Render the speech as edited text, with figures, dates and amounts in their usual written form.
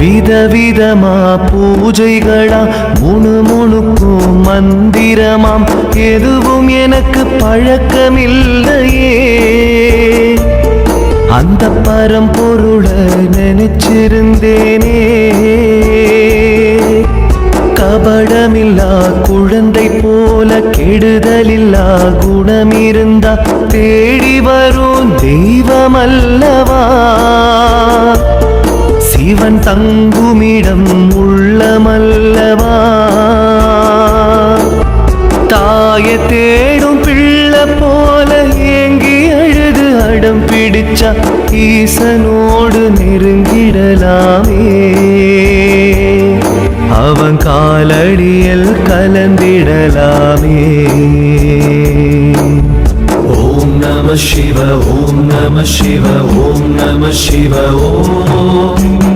விதவிதமா பூஜைகளா முணுமுணுக்கும் மந்திரமாம் எதுவும் எனக்கு பழக்கமில்லையே. அந்த பரம்பொருளை நினைச்சிருந்தேனே. கபடமில்லா குழந்தை போல கெடுதலில்லா குணமிருந்தா தேடி வரும் தெய்வமல்லவா. சிவன் தங்குமிடம் உள்ளமல்லவா. தாயை தேடும் பிள்ளை போல ஏங்கி அழுது அடம் பிடிச்சா ஈசனோடு நெருங்கிடலாமே. அவன் காலடியில் கலந்திடலாமே. ஓம் நம சிவ ஓம் நம சிவ ஓம் நம சிவ ஓம்.